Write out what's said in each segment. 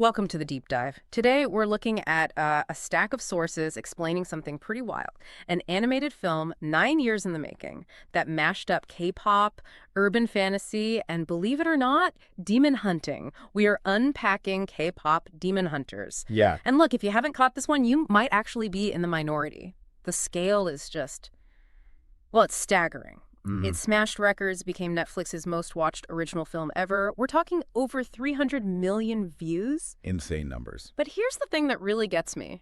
Welcome to the deep dive. Today, we're looking at a stack of sources explaining something pretty wild. An animated film, 9 years in the making, that mashed up K-pop, urban fantasy, and believe it or not, demon hunting. We are unpacking K-pop Demon Hunters. Yeah. And look, if you haven't caught this one, you might actually be in the minority. The scale is just, well, it's staggering. It smashed records, became Netflix's most watched original film ever. We're talking over 300 million views. Insane numbers. But here's the thing that really gets me.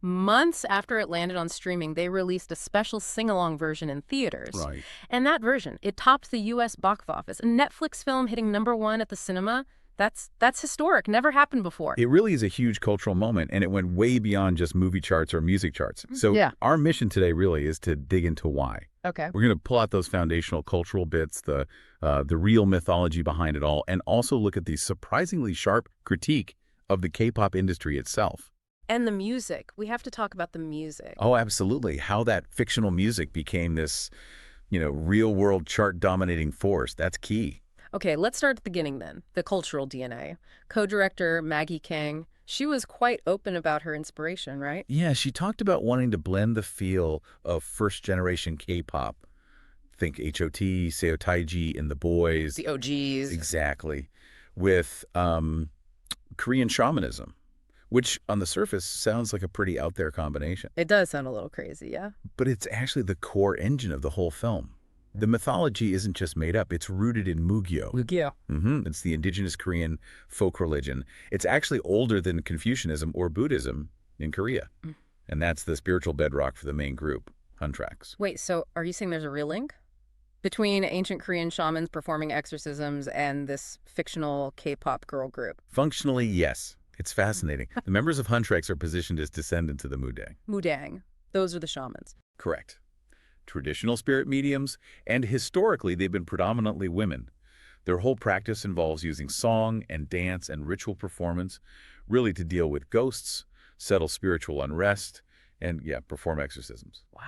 Months after it landed on streaming, they released a special sing-along version in theaters. Right. And that version, it topped the U.S. box office. A Netflix film hitting #1 at the cinema, that's historic. Never happened before. It really is a huge cultural moment, and it went way beyond just movie charts or music charts. So Yeah. our mission today really is to dig into why. Okay. We're going to pull out those foundational cultural bits, the real mythology behind it all, and also look at the surprisingly sharp critique of the K-pop industry itself. And the music. We have to talk about the music. Oh, absolutely. How that fictional music became this, real-world chart-dominating force. That's key. Okay, let's start at the beginning then, the cultural DNA. Co-director Maggie Kang, she was quite open about her inspiration, right? Yeah, she talked about wanting to blend the feel of first-generation K-pop. Think H.O.T., Seo Taiji and the Boys. The OGs. Exactly. With Korean shamanism, which on the surface sounds like a pretty out-there combination. It does sound a little crazy, yeah? But it's actually the core engine of the whole film. The mythology isn't just made up. It's rooted in Mugyo. Mugyo. It's the indigenous Korean folk religion. It's actually older than Confucianism or Buddhism in Korea. And that's the spiritual bedrock for the main group, Huntrix. Wait, so are you saying there's a real link between ancient Korean shamans performing exorcisms and this fictional K-pop girl group? Functionally, yes. It's fascinating. The members of Huntrix are positioned as descendants of the Mudang. Mudang. Those are the shamans. Correct. Traditional spirit mediums, and historically they've been predominantly women. Their whole practice involves using song and dance and ritual performance, really to deal with ghosts, settle spiritual unrest, and, perform exorcisms. Wow.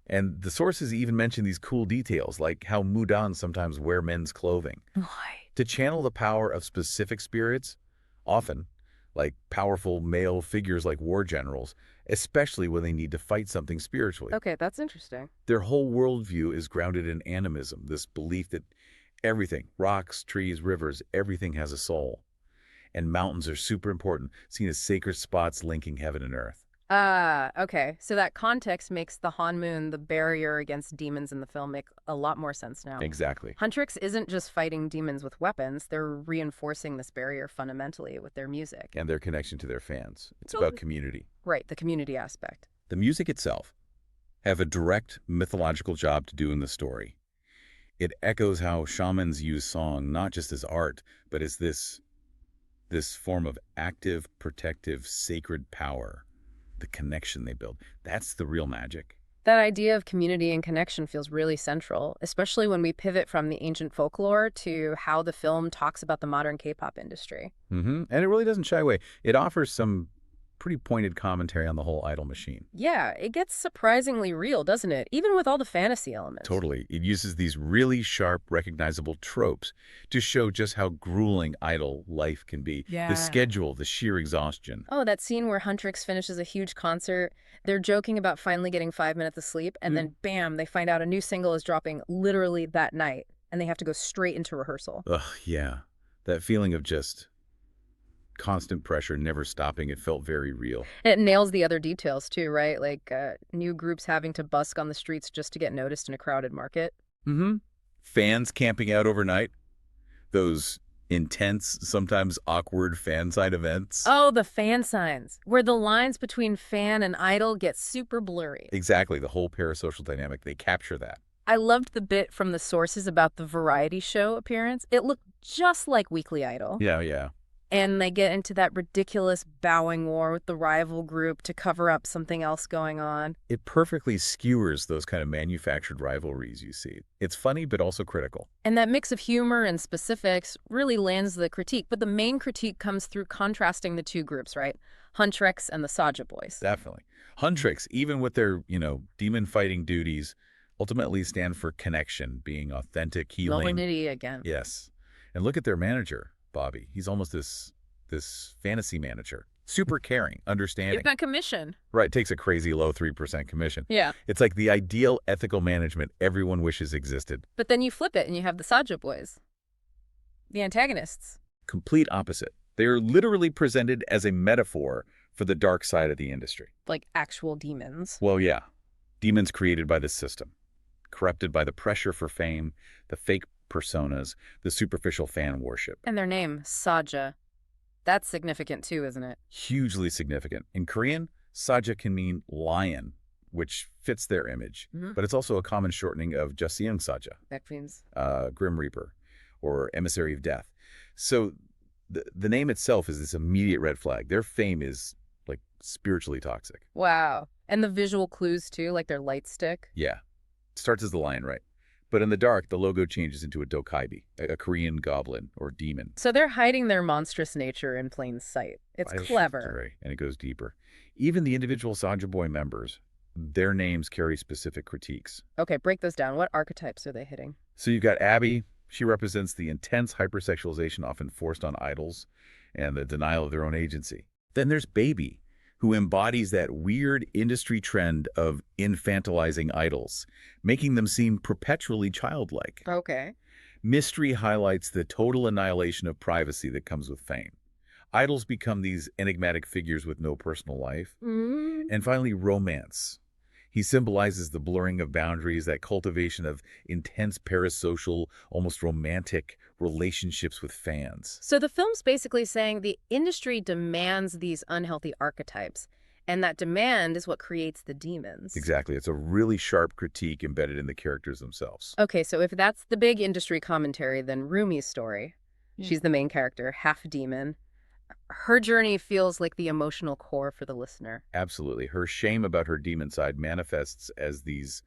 And the sources even mention these cool details, like how Mudan sometimes wear men's clothing. Why? To channel the power of specific spirits, often, like powerful male figures like war generals, especially when they need to fight something spiritually. Okay, that's interesting. Their whole worldview is grounded in animism, this belief that everything, rocks, trees, rivers, everything has a soul. And mountains are super important, seen as sacred spots linking heaven and earth. Okay. So that context makes the Hanmoon, the barrier against demons in the film, make a lot more sense now. Exactly. Huntrix isn't just fighting demons with weapons. They're reinforcing this barrier fundamentally with their music. And their connection to their fans. It's Totally. about community. Right, the community aspect. The music itself have a direct mythological job to do in the story. It echoes how shamans use song not just as art, but as this form of active, protective, sacred power. The connection they build. That's the real magic. That idea of community and connection feels really central, especially when we pivot from the ancient folklore to how the film talks about the modern K-pop industry. And it really doesn't shy away. It offers some pretty pointed commentary on the whole idol machine. Yeah, it gets surprisingly real, doesn't it? Even with all the fantasy elements. Totally. It uses these really sharp, recognizable tropes to show just how grueling idol life can be. Yeah. The schedule, the sheer exhaustion. Oh, that scene where Huntrix finishes a huge concert. They're joking about finally getting 5 minutes of sleep, and then bam, they find out a new single is dropping literally that night, and they have to go straight into rehearsal. Ugh, yeah. That feeling of just constant pressure, never stopping. It felt very real. And it nails the other details too, right? Like new groups having to busk on the streets just to get noticed in a crowded market. Fans camping out overnight. Those intense, sometimes awkward fan side events. Oh, the fan signs, where the lines between fan and idol get super blurry. Exactly. The whole parasocial dynamic. They capture that. I loved the bit from the sources about the variety show appearance. It looked just like Weekly Idol. Yeah. And they get into that ridiculous bowing war with the rival group to cover up something else going on. It perfectly skewers those kind of manufactured rivalries you see. It's funny, but also critical. And that mix of humor and specifics really lands the critique. But the main critique comes through contrasting the two groups, right? Huntrix and the Saja Boys. Definitely. Huntrix, even with their, demon fighting duties, ultimately stand for connection, being authentic, healing. Validity again. Yes. And look at their manager, Bobby. He's almost this this fantasy manager. Super caring, understanding. You've got commission. Right, takes a crazy low 3% commission. Yeah. It's like the ideal ethical management everyone wishes existed. But then you flip it and you have the Saja boys, the antagonists. Complete opposite. They are literally presented as a metaphor for the dark side of the industry. Like actual demons. Well, yeah. Demons created by the system, corrupted by the pressure for fame, the fake personas, the superficial fan worship. And their name, Saja. That's significant too, isn't it? Hugely significant. In Korean, Saja can mean lion, which fits their image. But it's also a common shortening of Jasiang Saja, That means. Grim Reaper, or Emissary of Death. So the name itself is this immediate red flag. Their fame is like spiritually toxic. Wow. And the visual clues too, like their light stick. Yeah. Starts as the lion, right? But in the dark, the logo changes into a dokaibi, a Korean goblin or demon. So they're hiding their monstrous nature in plain sight. It's clever. Right. And it goes deeper. Even the individual Saja Boy members, their names carry specific critiques. Okay, break those down. What archetypes are they hitting? So you've got Abby. She represents the intense hypersexualization often forced on idols and the denial of their own agency. Then there's Baby, who embodies that weird industry trend of infantilizing idols, making them seem perpetually childlike. Okay. Mystery highlights the total annihilation of privacy that comes with fame. Idols become these enigmatic figures with no personal life. And finally, Romance. He symbolizes the blurring of boundaries, that cultivation of intense parasocial, almost romantic relationships with fans. So the film's basically saying the industry demands these unhealthy archetypes, and that demand is what creates the demons. Exactly. It's a really sharp critique embedded in the characters themselves. Okay, so if that's the big industry commentary, then Rumi's story, she's the main character, half demon. Her journey feels like the emotional core for the listener. Absolutely. Her shame about her demon side manifests as these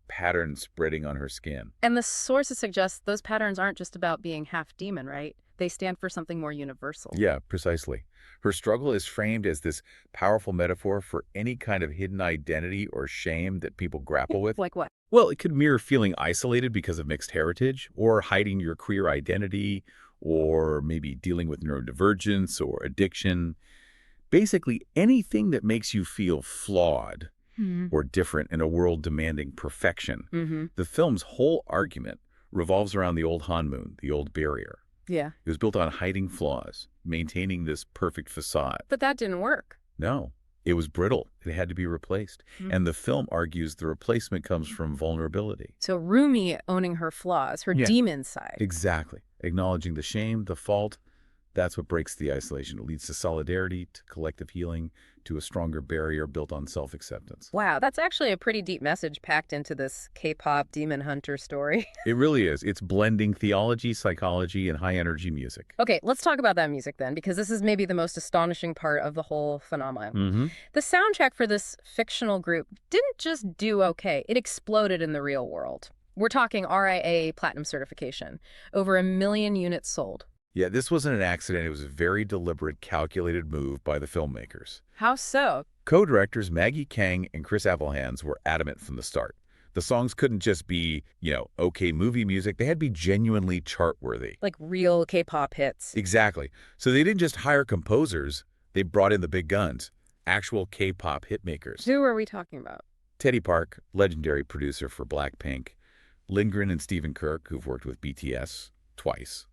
patterns spreading on her skin. And the sources suggest those patterns aren't just about being half demon, right? They stand for something more universal. Yeah, precisely. Her struggle is framed as this powerful metaphor for any kind of hidden identity or shame that people grapple with. Like what? Well, it could mirror feeling isolated because of mixed heritage, or hiding your queer identity, or maybe dealing with neurodivergence or addiction. Basically, anything that makes you feel flawed or different in a world demanding perfection. The film's whole argument revolves around the old Hanmoon, the old barrier. Yeah. It was built on hiding flaws, maintaining this perfect facade. But that didn't work. No, it was brittle. It had to be replaced. And the film argues the replacement comes from vulnerability. So Rumi owning her flaws, her demon side. Exactly. Acknowledging the shame, the fault, that's what breaks the isolation. It leads to solidarity, to collective healing, to a stronger barrier built on self-acceptance. Wow, that's actually a pretty deep message packed into this K-pop Demon Hunter story. It really is. It's blending theology, psychology, and high-energy music. Okay, let's talk about that music then, because this is maybe the most astonishing part of the whole phenomenon. The soundtrack for this fictional group didn't just do okay. It exploded in the real world. We're talking RIA Platinum certification. Over 1 million units sold. Yeah, this wasn't an accident. It was a very deliberate, calculated move by the filmmakers. How so? Co-directors Maggie Kang and Chris Applehands were adamant from the start. The songs couldn't just be, okay movie music. They had to be genuinely chart-worthy. Like real K-pop hits. Exactly. So they didn't just hire composers. They brought in the big guns, actual K-pop hitmakers. Who are we talking about? Teddy Park, legendary producer for Blackpink. Lindgren and Stephen Kirk, who've worked with BTS twice.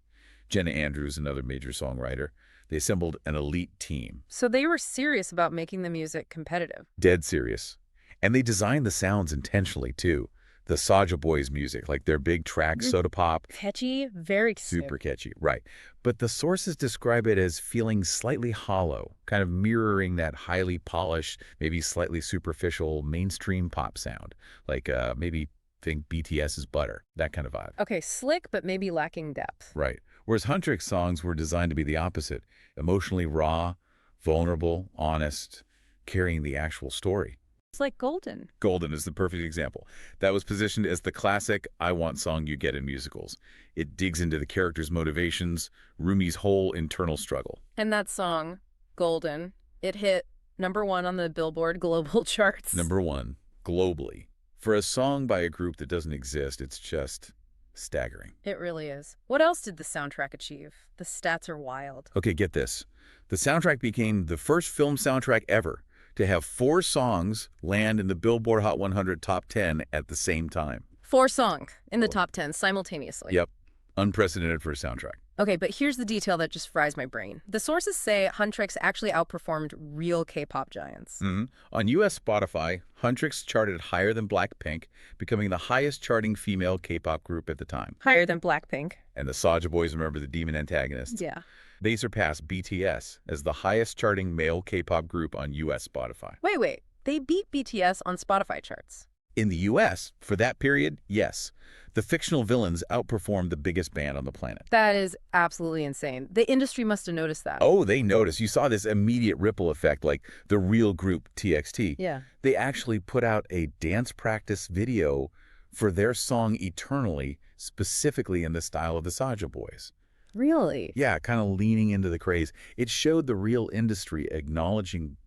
Jenna Andrews, another major songwriter. They assembled an elite team. So they were serious about making the music competitive. Dead serious. And they designed the sounds intentionally, too. The Saja Boys music, like their big track, Soda Pop. Catchy, very super catchy, right. But the sources describe it as feeling slightly hollow, kind of mirroring that highly polished, maybe slightly superficial mainstream pop sound. Like maybe think BTS's Butter, that kind of vibe. Okay, slick, but maybe lacking depth. Right. Whereas Huntrix songs were designed to be the opposite, emotionally raw, vulnerable, honest, carrying the actual story. It's like Golden. Golden is the perfect example. That was positioned as the classic I want song you get in musicals. It digs into the character's motivations, Rumi's whole internal struggle. And that song, Golden, it hit #1 on the Billboard global charts. #1, globally. For a song by a group that doesn't exist, it's just Staggering. It really is. What else did the soundtrack achieve? The stats are wild. Okay, get this. The soundtrack became the first film soundtrack ever to have 4 songs land in the Billboard Hot 100 Top 10 at the same time. 4 songs in the top 10 simultaneously. Yep. Unprecedented for a soundtrack. Okay, but here's the detail that just fries my brain. The sources say Huntrix actually outperformed real K-pop giants. On U.S. Spotify, Huntrix charted higher than Blackpink, becoming the highest charting female K-pop group at the time. Higher than Blackpink. And the Soulja Boys, remember the demon antagonists? Yeah. They surpassed BTS as the highest charting male K-pop group on U.S. Spotify. Wait. They beat BTS on Spotify charts. In the U.S., for that period, yes. The Fictional villains outperformed the biggest band on the planet. That is absolutely insane. The industry must have noticed that. Oh, they noticed. You saw this immediate ripple effect, like the real group TXT. Yeah. They actually put out a dance practice video for their song Eternally, specifically in the style of the Soulja Boys. Really? Yeah, kind of leaning into the craze. It showed the real industry acknowledging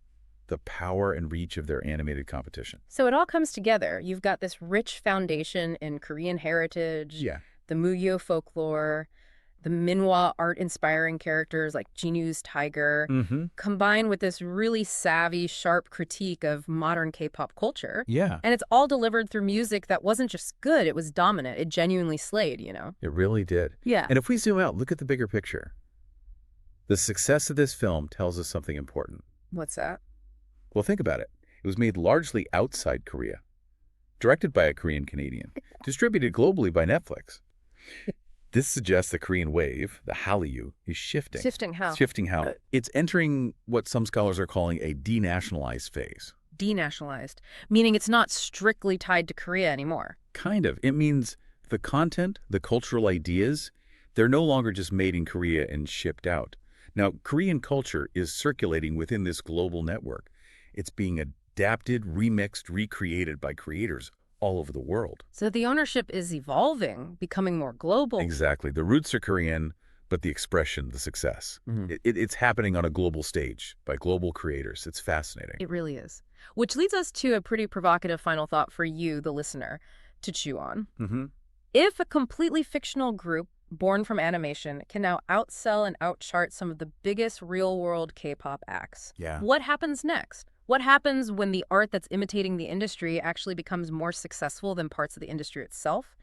the power and reach of their animated competition. So it all comes together. You've got this rich foundation in Korean heritage, Yeah. the Mugyo folklore, the Minhwa art-inspiring characters like Jinu's tiger, combined with this really savvy, sharp critique of modern K-pop culture. Yeah. And it's all delivered through music that wasn't just good, it was dominant. It genuinely slayed, you know? It really did. Yeah. And if we zoom out, look at the bigger picture. The success of this film tells us something important. What's that? Well, think about it. It was made largely outside Korea, directed by a Korean Canadian, distributed globally by Netflix. This suggests the Korean wave, the Hallyu, is shifting. Shifting how? Shifting how? It's entering what some scholars are calling a denationalized phase. Denationalized, meaning it's not strictly tied to Korea anymore. Kind of. It means the content, the cultural ideas, they're no longer just made in Korea and shipped out. Now, Korean culture is circulating within this global network. It's being adapted, remixed, recreated by creators all over the world. So the ownership is evolving, becoming more global. Exactly. The roots are Korean, but the expression, the success. It's happening on a global stage by global creators. It's fascinating. It really is. Which leads us to a pretty provocative final thought for you, the listener, to chew on. If a completely fictional group born from animation can now outsell and outchart some of the biggest real-world K-pop acts, what happens next? What happens when the art that's imitating the industry actually becomes more successful than parts of the industry itself?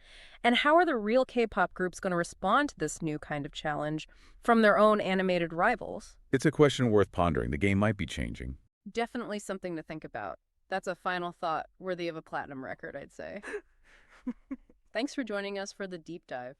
And how are the real K-pop groups going to respond to this new kind of challenge from their own animated rivals? It's a question worth pondering. The game might be changing. Definitely something to think about. That's a final thought worthy of a platinum record, I'd say. Thanks for joining us for the deep dive.